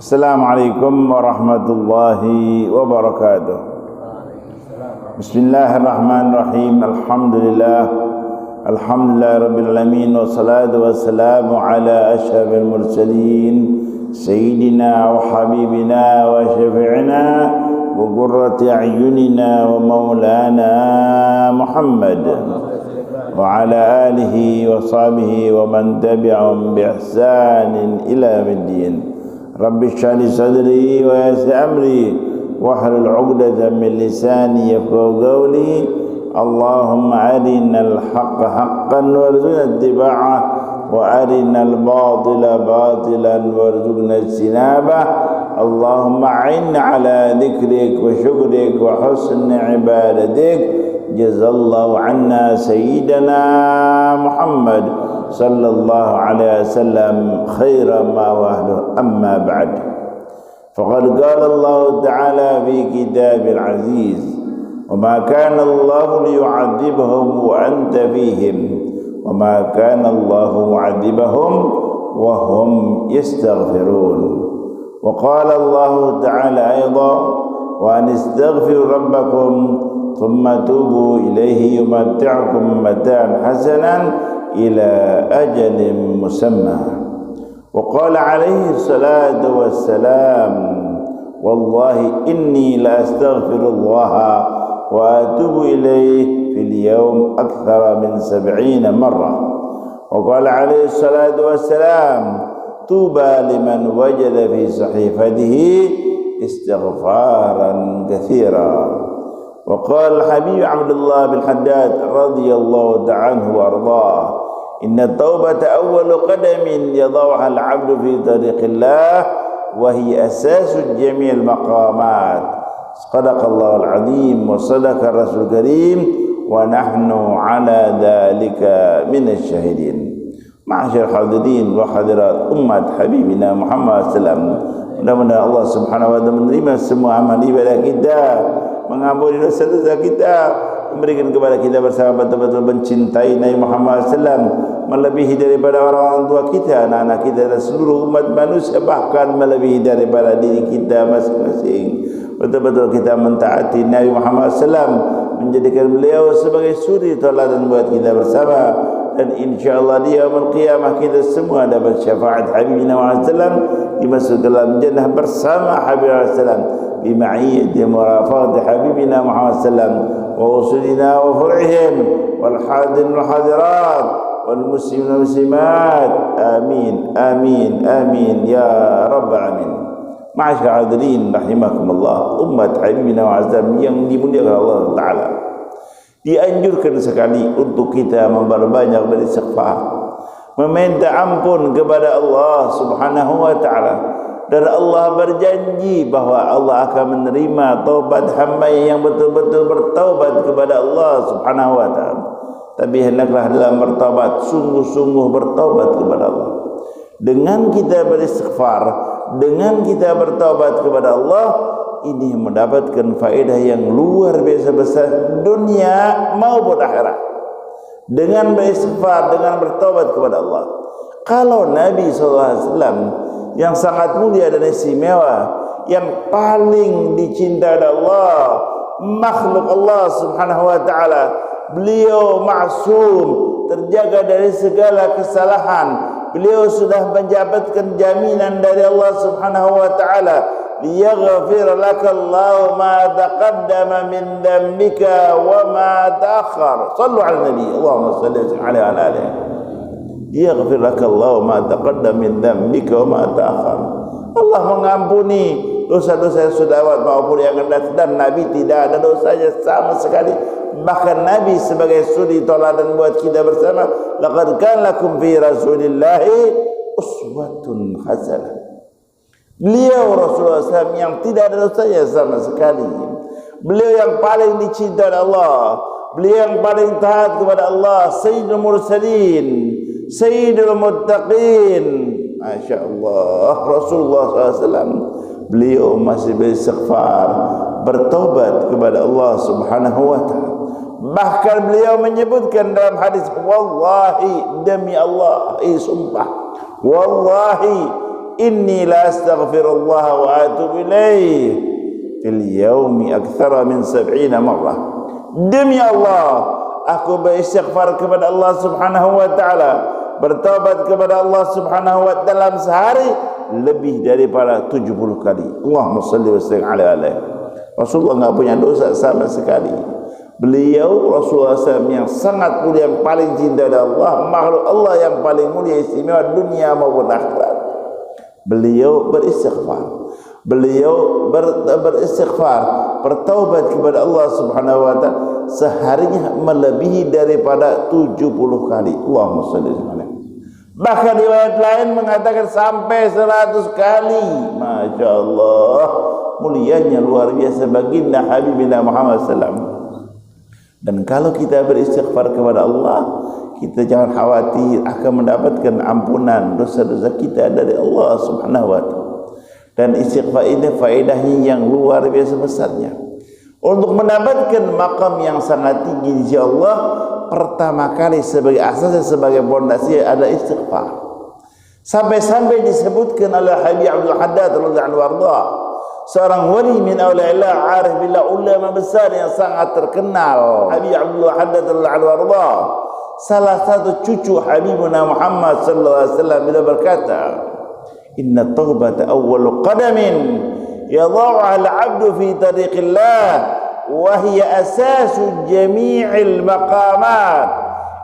Assalamualaikum warahmatullahi wabarakatuh. Bismillahirrahmanirrahim. Alhamdulillah rabbil alamin, wassalatu wassalamu ala asyrafil mursalin sayyidina wa habibina wa syafi'ina wa qurrati a'yunina wa maulana Muhammad wa ala alihi wa sahbihi wa man tabi'ahum bi ihsanin ila yaumiddin. Rabbi shrah li sadri wa yassir amri wahlul 'uqdatam min lisani yafqahu qawli. Allahumma arinal haqqa haqqan warzuqna ittiba'ah wa arinal batila batilan warzuqna ijtinabah. Allahumma a'inna ala dhikrik wa syukrik wa husni ibadatik. Jazallahu anna sayyidina Muhammad sallallahu alaihi wasallam khairan ma wahlu. Amma ba'd, faqad qala Allah ta'ala fi kitabil aziz, wa ma kana Allah liyu'adzibahum wa anta fihim wa ma kana Allah mu'adzibahum wa hum yastaghfirun. Wa qala Allah ta'ala aidan, wa an istaghfiru rabbakum thumma tubu ilaihi yumatti'ukum mata'an hasanan ila ajalin musamma. Wa qala alaihi salatu wassalam, wallahi inni la astaghfirullah wa atubu ilaihi fil yawm akthara min 70 marrah. Wa qala alaihi salatu wassalam, tuba liman wajada fi sahifatihi istighfaran katsira. Wa qala Habib Abdullah bin Haddad radhiyallahu ta'ala anhu wa ardhah, inna taubata awwalu qadamin yadawha al-'abdu fi tariqillah wa hiya asasu jami'il maqamat. Sadaqallahu al-'azim wa sadaqa rasul karim wa nahnu ala dhalika minasy syahidin. Ma'asyar hadirin wa hadirat umat habibina Muhammad sallam, mudah-mudahan Allah Subhanahu wa taala menerima semua amal ibadah kita, mengampuni dosa-dosa kita, memberikan kepada kita bersama betul-betul mencintai Nabi Muhammad sallam melebihi daripada orang-orang tua kita, anak-anak kita dan seluruh umat manusia, bahkan melebihi daripada diri kita masing-masing. Betul-betul kita mentaati Nabi Muhammad sallam, menjadikan beliau sebagai suri tauladan buat kita bersama, dan insyaallah di yaumul qiyamah kita semua dapat syafaat Habibina Muhammad sallam dimasuk dalam jannah bersama Habibina sallam bi ma'iyyati murafaqati Habibina Muhammad sallam wa usulina wa fur'ihim wal hadirin wal hadirat wal muslimin wal muslimat. Amin amin amin ya rabbal alamin. Ma'asyar hadirin rahimakumullah, umat Habibina Muhammad sallam yang dimuliakan Allah Ta'ala, dianjurkan sekali untuk kita memperbanyak beristighfar, meminta ampun kepada Allah Subhanahu wa taala. Dan Allah berjanji bahwa Allah akan menerima taubat hamba yang betul-betul bertaubat kepada Allah Subhanahu wa taala. Tapi hendaklah dalam bertaubat sungguh-sungguh bertaubat kepada Allah. Dengan kita beristighfar, dengan kita bertaubat kepada Allah, ini mendapatkan faedah yang luar biasa besar dunia maupun akhirat. Dengan beristighfar, dengan bertaubat kepada Allah. Kalau Nabi SAW yang sangat mulia dan istimewa, yang paling dicintai oleh Allah, makhluk Allah Subhanahu wa taala, beliau maksum, terjaga dari segala kesalahan. Beliau sudah mendapatkan jaminan dari Allah Subhanahu wa taala, liyaghfir lakallahu ma taqaddama min dhanbika wa ma ta'akhkhar. Shallu 'ala nabi, Allahumma shalli 'alaihi wa 'ala alihi. Liyaghfir lakallahu ma taqaddama min dhanbika wa ma ta'akhkhar. Allah mengampuni dosa-dosa yang sudah lewat maupun yang akan datang, dan Nabi tidak ada dosanya sama sekali. Bahkan Nabi sebagai suri tauladan buat kita bersama, laqad kana lakum fi rasulillahi uswatun hasanah. Beliau Rasulullah SAW yang tidak ada dosanya sama sekali. Beliau yang paling dicintai Allah, beliau yang paling taat kepada Allah, Sayyidul Mursalin, Sayyidul Muttaqin. Masya Allah, Rasulullah SAW, beliau masih beristighfar, bertobat kepada Allah Subhanahu wa ta'ala. Bahkan beliau menyebutkan dalam hadis, wallahi, demi Allah, sumpah, wallahi, inni la astaghfirullah wa atubu ilaih fil yaumi aktsara min 70 marrah. Demi Allah, aku beristighfar kepada Allah Subhanahu wa taala, bertaubat kepada Allah Subhanahu wa taala dalam sehari lebih daripada 70 kali. Allahumma shalli wa sallim alaihi. Rasulullah enggak punya dosa sama sekali. Beliau Rasulullah SAW yang sangat mulia, yang paling cinta dari Allah, makhluk Allah yang paling mulia istimewa dunia maupun akhirat. Beliau beristighfar. Beliau beristighfar, bertaubat kepada Allah Subhanahu wa taala seharinya melebihi daripada 70 kali. Allahumma shalli alaihi. Bahkan riwayat lain mengatakan sampai 100 kali. Masya Allah, mulianya luar biasa baginda Habibina Muhammad SAW. Dan kalau kita beristighfar kepada Allah, kita jangan khawatir akan mendapatkan ampunan dosa-dosa kita dari Allah Subhanahu wa taala. Dan istighfar ini faedahnya yang luar biasa besarnya. Untuk mendapatkan makam yang sangat tinggi insyaallah, pertama kali sebagai asas, sebagai pondasi adalah istighfar. Sampai-sampai disebutkan oleh Habib Abdul Haddad radhiyallahu anhu warda, seorang wali min auliyaillah, arif billah, ulama besar yang sangat terkenal. Habib Abdul Haddad radhiyallahu anhu warda, salah satu cucu Habibuna Muhammad sallallahu alaihi wasallam, beliau berkata, inna taubata awwalu qadamin yadha'uha al-'abdu fi tariqillah wa hiya asasu jami'il maqamat.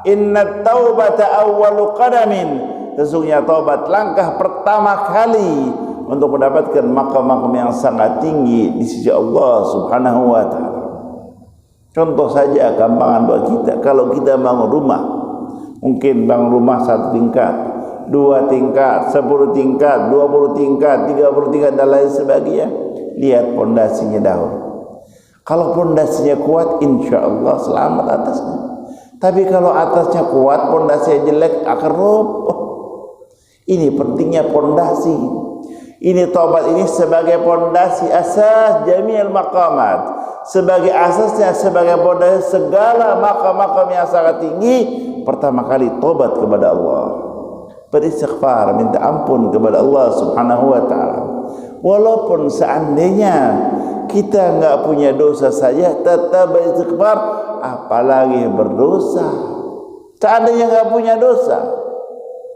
Inna taubata awwalu qadamin, sesungguhnya taubat langkah pertama kali untuk mendapatkan makam-makam yang sangat tinggi di sisi Allah Subhanahu wa taala. Contoh saja gampangan buat kita, kalau kita bangun rumah, mungkin bangun rumah 1 tingkat, 2 tingkat, 10 tingkat, 20 tingkat, 30 tingkat dan lain sebagainya. Lihat pondasinya dahulu. Kalau pondasinya kuat, insya Allah selamat atasnya. Tapi kalau atasnya kuat, pondasinya jelek, akan roboh. Ini pentingnya pondasi. Ini taubat ini sebagai pondasi asas jami'il maqamat, sebagai asasnya, sebagai pondasi segala makam-makam yang sangat tinggi. Pertama kali taubat kepada Allah, beristighfar, minta ampun kepada Allah Subhanahu wa taala. Walaupun seandainya kita enggak punya dosa saja, tetap beristighfar, apalagi berdosa. Seandainya enggak punya dosa,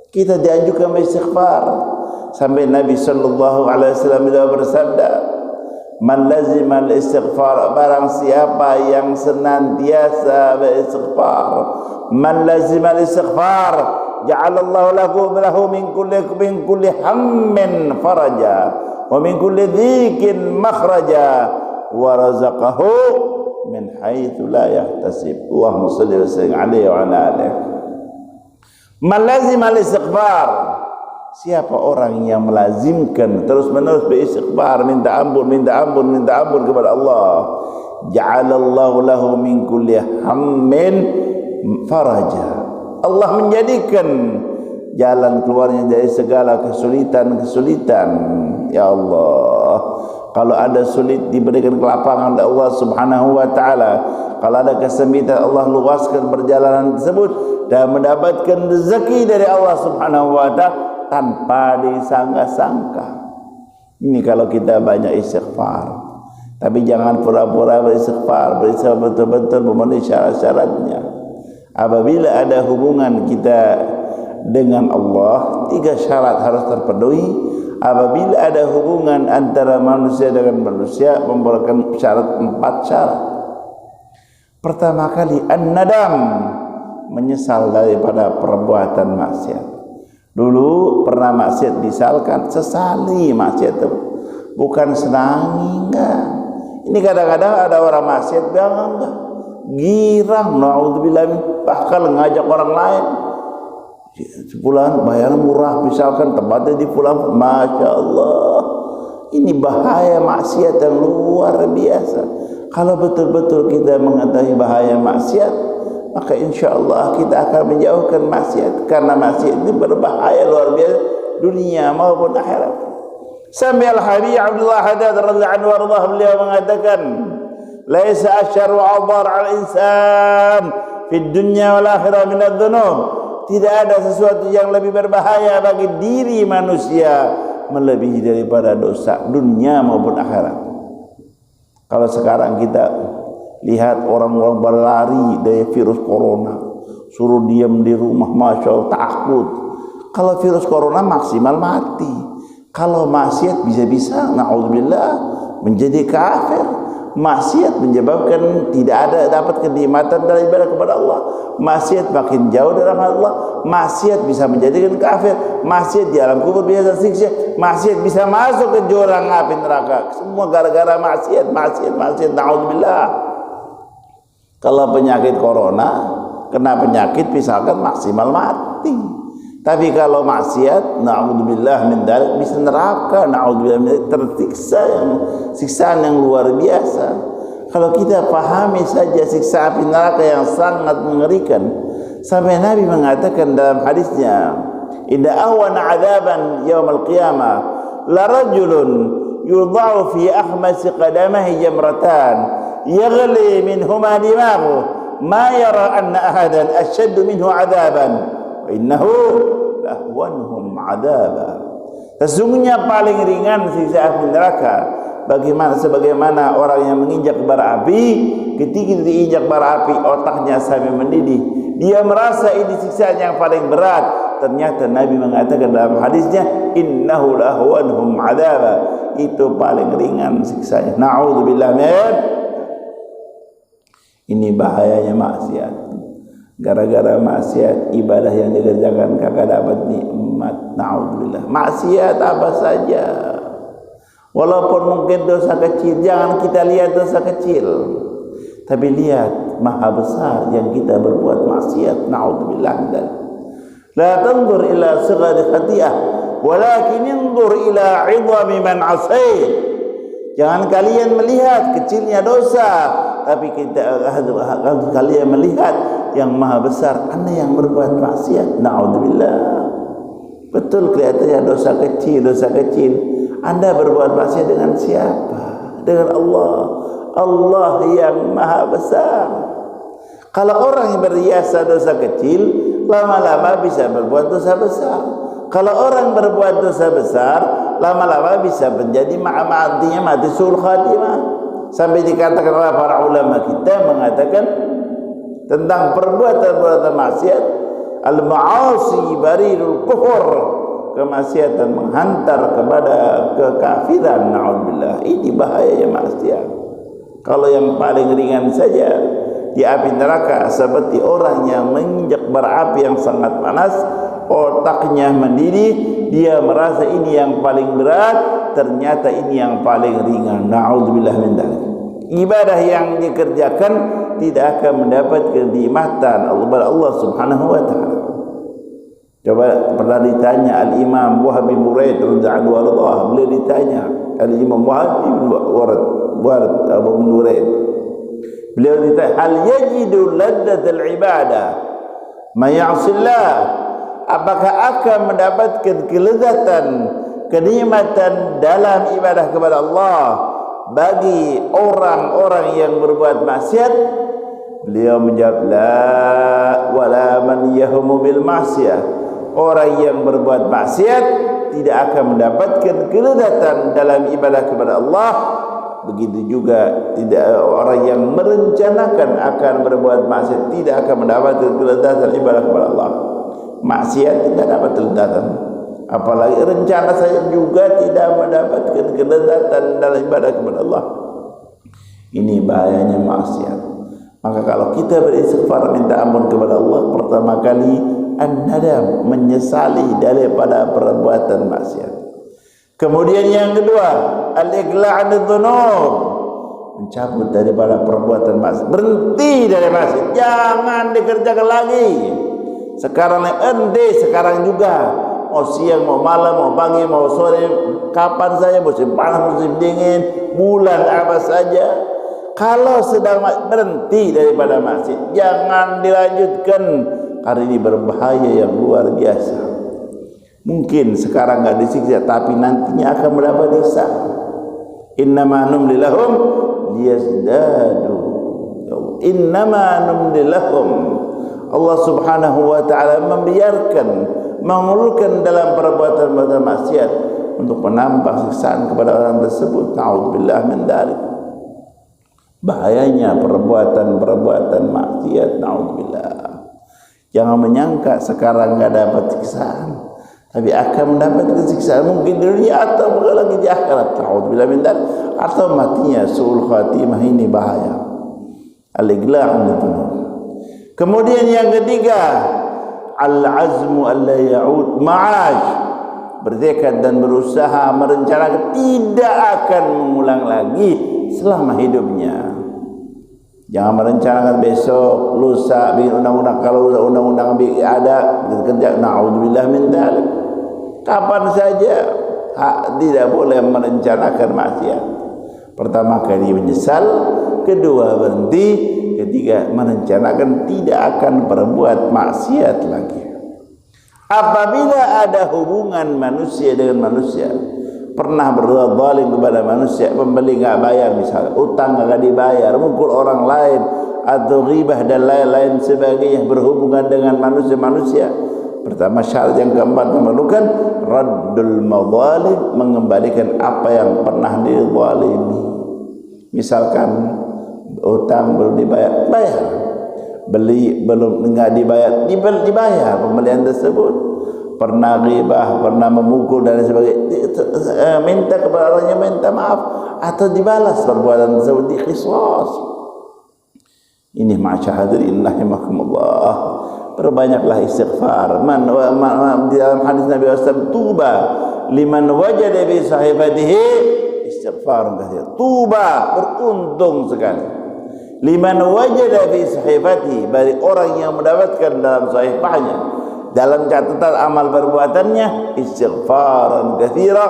kita dianjurkan beristighfar. Sampai Nabi sallallahu alaihi wasallam bersabda, man lazima al-istighfar, barang siapa yang senantiasa beristighfar, man lazima al-istighfar ja'alallahu lahu min kulli hammin faraja wa min kulli dhikin makhraja wa razaqahu min haitsu la yahtasib. Allahumma shalli wa sallim alaihi wa ala alihi. Man lazima al-istighfar, siapa orang yang melazimkan terus-menerus beristighfar, minta ampun kepada Allah, ja'alallahu lahu min kulli hammin faraja. Allah menjadikan jalan keluarnya dari segala kesulitan. Ya Allah, kalau ada sulit diberikan kelapangan oleh Allah Subhanahu wa taala. Kalau ada kesempitan, Allah luaskan perjalanan tersebut dan mendapatkan rezeki dari Allah Subhanahu wa taala tanpa disangka-sangka. Ini kalau kita banyak istighfar. Tapi jangan pura-pura beristighfar, betul-betul memenuhi syarat-syaratnya. Apabila ada hubungan kita dengan Allah, 3 syarat harus terpenuhi. Apabila ada hubungan antara manusia dengan manusia, memerlukan syarat 4 syarat. Pertama kali an-nadam, menyesal daripada perbuatan maksiat. Dulu pernah maksiat disalkan, sesali maksiat itu, bukan senangi, enggak. Ini kadang-kadang ada orang maksiat enggak, girang, naudzubillah, bahkan ngajak orang lain, sebulan bayaran murah, misalkan tempatnya di pulang, masya Allah. Ini bahaya maksiat yang luar biasa. Kalau betul-betul kita mengetahui bahaya maksiat, maka insya Allah kita akan menjauhkan maksiat, karena maksiat ini berbahaya luar biasa dunia maupun akhirat. Sampai Al-Habib Abdullah Haddad radhiyallahu anhu warḍah, beliau mengatakan, laisa asyarru 'adhar 'al insan fi dunya wal akhirah min adh-dhunub. Tidak ada sesuatu yang lebih berbahaya bagi diri manusia melebihi daripada dosa dunia maupun akhirat. Kalau sekarang kita lihat orang-orang berlari dari virus corona, suruh diam di rumah, masya Allah, takut. Kalau virus corona maksimal mati. Kalau maksiat bisa-bisa, na'udzubillah, menjadi kafir. Maksiat menyebabkan tidak ada dapat kenikmatan dari ibadah kepada Allah. Maksiat makin jauh dari rahmat Allah. Maksiat bisa menjadikan kafir. Maksiat di alam kubur bisa siksa. Maksiat bisa masuk ke jurang api neraka. Semua gara-gara maksiat, na'udzubillah. Kalau penyakit corona, kena penyakit misalkan maksimal mati. Tapi kalau maksiat, na'udzubillah min dzalik, bisa neraka, na'udzubillah min dzalik, tersiksa yang siksaan yang luar biasa. Kalau kita pahami saja siksa api neraka yang sangat mengerikan, sampai Nabi mengatakan dalam hadisnya, inna ahwana 'adzaban yaumil qiyamah la rajulun yudha'u fi akhmasi qadamihi jamratan yaghli minhuma dimaghu ma yara anna ahadan ashaddu minhu 'adzaban innahu lahwanhum 'adzaba. Sesungguhnya paling ringan siksa api neraka sebagaimana orang yang menginjak bara api. Ketika diinjak bara api, otaknya sampai mendidih, dia merasa ini siksaan yang paling berat. Ternyata Nabi mengatakan dalam hadisnya, innahu lahwanhum 'adzaba, itu paling ringan siksanya. Na'udzubillah min. Ini bahayanya maksiat. Gara-gara maksiat, ibadah yang dikerjakan kagak dapat nikmat. Na'udzubillah. Maksiat apa saja, walaupun mungkin dosa kecil, jangan kita lihat dosa kecil, tapi lihat maha besar yang kita berbuat maksiat. Na'udzubillah. La tanzur ila sighari khati'ah walakin inzur ila 'idhami man 'asait. Jangan kalian melihat kecilnya dosa, tapi kalian melihat yang maha besar, Anda yang berbuat maksiat. Na'udzubillah. Betul kelihatannya dosa kecil. Anda berbuat maksiat dengan siapa? Dengan Allah. Allah yang maha besar. Kalau orang yang berhiasa dosa kecil, lama-lama bisa berbuat dosa besar. Kalau orang berbuat dosa besar, lama-lama bisa menjadi mati sul khatimah. Sampai dikatakan oleh para ulama kita mengatakan tentang perbuatan maksiat, al-ma'asi barirul kufur, kemaksiatan menghantar kepada kekafiran. Na'udzubillah. Ini bahayanya maksiat. Kalau yang paling ringan saja di api neraka, seperti orang yang menginjak bara api yang sangat panas, otaknya mendidih, dia merasa ini yang paling berat, ternyata ini yang paling ringan. Na'udzubillah min dzalik. Ibadah yang dikerjakan tidak akan mendapat kenikmatan Allah Subhanahu wa taala. Coba pernah ditanya Al-Imam Wahab bin Buraid radhiyallahu anhu, beliau ditanya Al-Imam Wahab bin Buraid, beliau ditanya, hal yajidu ladzatal ibadah ma ya'sillah, apakah akan mendapatkan kelezatan, kenikmatan dalam ibadah kepada Allah bagi orang-orang yang berbuat maksiat? Beliau menjawab, la wala man yahmu bil maksiyah, orang yang berbuat maksiat tidak akan mendapatkan kelezatan dalam ibadah kepada Allah. Begitu juga tidak orang yang merencanakan akan berbuat maksiat tidak akan mendapatkan kelezatan ibadah kepada Allah. Maksiat tidak dapat kelezatan, apalagi rencana saya juga tidak mendapatkan kelezatan dalam ibadah kepada Allah. Ini bahayanya maksiat. Maka kalau kita beristighfar minta ampun kepada Allah, pertama kali an-nadam, menyesali daripada perbuatan maksiat. Kemudian yang kedua, al-iqla' 'anil dzunub, mencabut daripada perbuatan maksiat, berhenti dari maksiat, jangan dikerjakan lagi. Sekarang sekarang juga, mau siang, mau malam, mau pagi, mau sore, kapan saja, musim panas, musim dingin, bulan apa saja, kalau sedang berhenti daripada maksiat, jangan dilanjutkan, karena ini berbahaya yang luar biasa. Mungkin sekarang enggak disiksa, tapi nantinya akan mendapat siksa. Innama numli lahum liyazdadu. Innama numli lahum. Allah Subhanahu wa taala membiarkan, mengulurkan dalam perbuatan maksiat untuk menambah siksaan kepada orang tersebut. Na'udzubillah min dzalik. Bahayanya perbuatan-perbuatan maksiat. Na'udzubillah. Jangan menyangka sekarang enggak dapat siksaan, tapi akan mendapat siksaan mungkin di dunia atau lagi di akhirat. Na'udzubillah min dzalik. Atau matinya suul khatimah. Ini bahaya. Al-iqla' itu. Kemudian yang ketiga, al-azmu alla ya'ud ma'ash, bertekad dan berusaha merencanakan tidak akan mengulang lagi selama hidupnya. Jangan merencanakan besok, lusa bikin undang-undang, kalau undang-undang ada kerja. Na'udzubillah min dzalik. Kapan saja tidak boleh merencanakan maksiat. Pertama kali menyesal, kedua berhenti, ketiga merencanakan tidak akan berbuat maksiat lagi. Apabila ada hubungan manusia dengan manusia, pernah berbuat zalim kepada manusia, pembeli enggak bayar misalnya, utang enggak dibayar, mukul orang lain atau ghibah dan lain-lain sebagainya, berhubungan dengan manusia-manusia, pertama syarat yang keempat memerlukan raddul madzalim, mengembalikan apa yang pernah dizalimi. Misalkan utang belum dibayar, bayar. Beli belum enggak dibayar, dibayar pembelian tersebut. Pernah ghibah, pernah memukul dan sebagainya, minta kepada orangnya, minta maaf atau dibalas perbuatan tersebut, diqisas. Ini ma'asyahadirin rahimakumullah. Perbanyaklah istighfar. Di dalam hadis Nabi SAW, tuba liman wajada bi sahifatihi istighfar katsir. Tuba, beruntung sekali. Liman wajada fi sahifati, bagi orang yang mendapatkan dalam sahifahnya, dalam catatan amal perbuatannya, istighfaran katsira,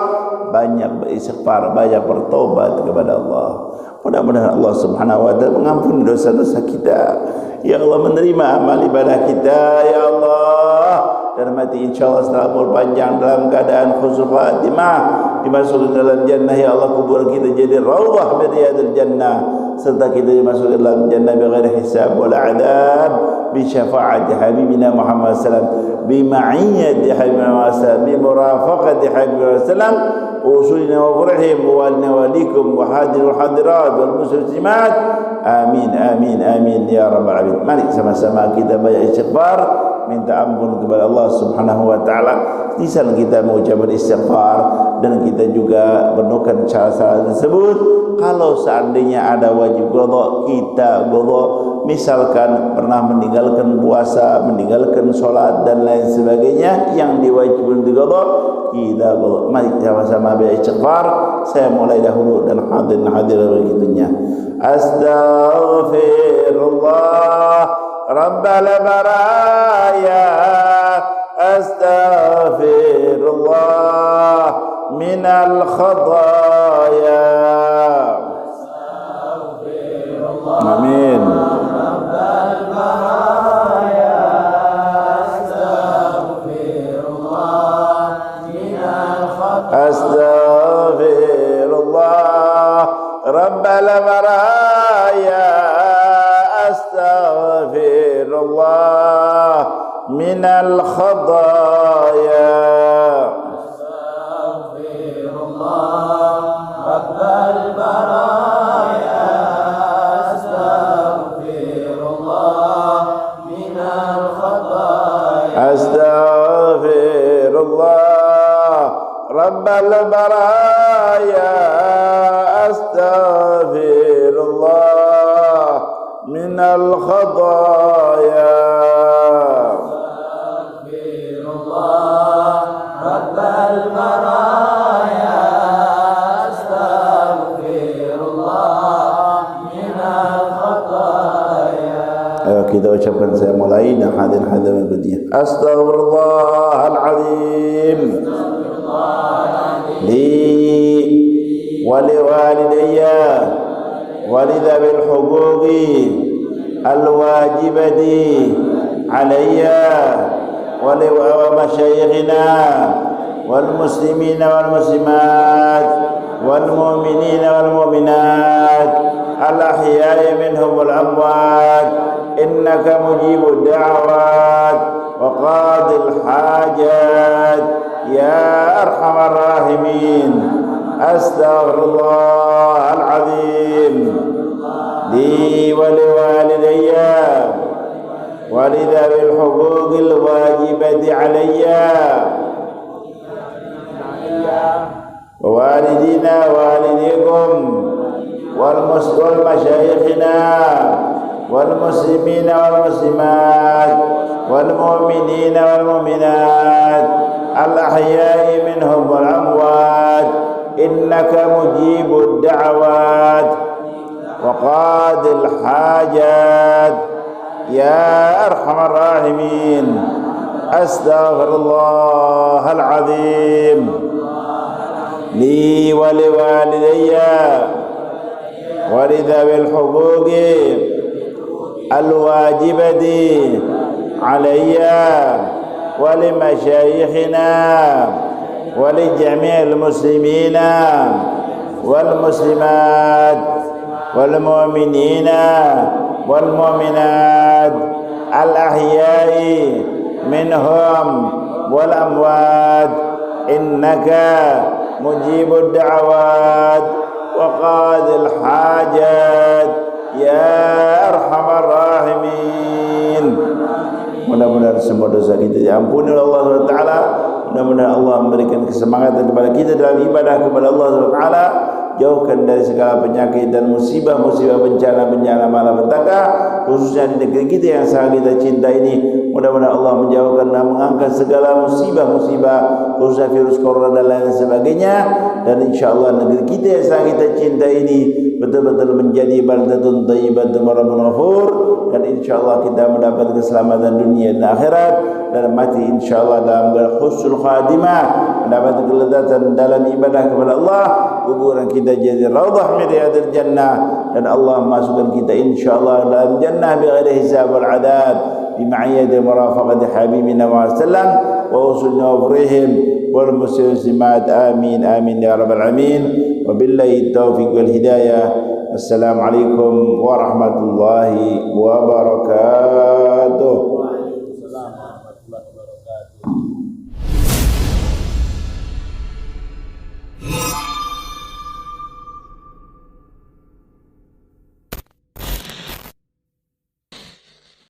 banyak beristighfar, banyak bertobat kepada Allah. Mudah-mudahan Allah Subhanahu wa taala mengampuni dosa-dosa kita. Ya Allah, menerima amal ibadah kita, ya Allah, dan mati insyaallah setelah umur panjang dalam keadaan khusnul khatimah, dimasukkan dalam jannah. Ya Allah, kubur kita jadi raudhah min riyadil jannah, serta kita dimasukkan dalam jannah bighairi hisab wal adab, bi syafaati habibina Muhammad sallallahu alaihi wasallam, bi ma'iyyati habibina Muhammad sallallahu alaihi wasallam, bi murafaqati habibina sallallahu alaihi wasallam, usulina wa furhim wa walikum wa hadirul hadirat wal muslimat. Amin amin amin ya rabbal alamin. Mari sama-sama kita banyak istighfar, minta ampun kepada Allah Subhanahu wa taala. Di sana kita mengucapkan istighfar dan kita juga menemukan cara-cara tersebut. Kalau seandainya ada wajib qada, kita qada. Misalkan pernah meninggalkan puasa, meninggalkan sholat dan lain sebagainya yang diwajibkan diqada, kita qada. Mari sama-sama beristighfar. Saya mulai dahulu dan hadirin begitunya. Astaghfirullah Rabbal baraya, astaghfirullah minal khadaya. Amin. Rabbal baraya, astaghfirullah minal khadaya. Astaghfirullah Rabbal baraya, astaghfirullah minal khadaya. Astaghfirullah Rabbal baraya, astaghfirullah minal khadaya. Astaghfirullah Rabbal baraya, astaghfirullah minal khadaya. Astaghfirullah Rabbal baraya, astaghfirullah minal khadaya. Ayo kita ucapkan, saya mulai dan hadirin berikutnya. Astaghfirullahaladzim li wa liwalidayya wa lidhabil huquqi al-wajibati alayya wa masyayikhina wal muslimina wal muslimat wal mu'minina wal mu'minat al ahya'i minhum wal amwat, innaka mujibud da'wat wa qadil hajat يا أرحم الراحمين. أستغفر الله العظيم لي ولوالدي ولذوي الحقوق الواجبة علي ووالدينا ووالديكم والمشايخنا والمسلمين والمسلمات والمؤمنين والمؤمنات الأحياء منهم والأموات إنك مجيب الدعوات وقاضي الحاجات يا أرحم الراحمين. أستغفر الله العظيم لي ولوالدي ولذوي الحقوق الواجبة علي ولمشايخنا ولجميع المسلمين والمسلمات والمؤمنين والمؤمنات الأحياء منهم والأموات إنك مجيب الدعوات وقاضي الحاجات يا أرحم الراحمين. Mudah-mudahan semua dosa kita diampuni oleh Allah SWT. Mudah-mudahan Allah memberikan kesemangatan kepada kita dalam ibadah kepada Allah SWT. Jauhkan dari segala penyakit dan musibah-musibah, bencana-bencana malapetaka, khususnya di negeri kita yang sangat kita cinta ini. Mudah-mudahan Allah menjauhkan dan mengangkat segala musibah-musibah, khususnya virus corona dan lain sebagainya. Dan insyaAllah negeri kita yang sangat kita cinta ini betul-betul menjadi baldatun thayyibatun wa rabbun ghafur. Dan insyaAllah kita mendapat keselamatan dunia dan akhirat, dan mati insyaAllah dalam husnul khatimah, mendapat kelezatan dalam ibadah kepada Allah. Kuburan kita jadi raudhah min riyadil jannah, dan Allah masukkan kita insyaallah dalam jannah bighairi hisab wal adab, bima'iyati murafaqati habibina wa sallam wa usulna wa furihim wal muslimat. Amin amin ya rabbal alamin. Wabillahi taufiq wal hidayah. Assalamualaikum warahmatullahi wabarakatuh.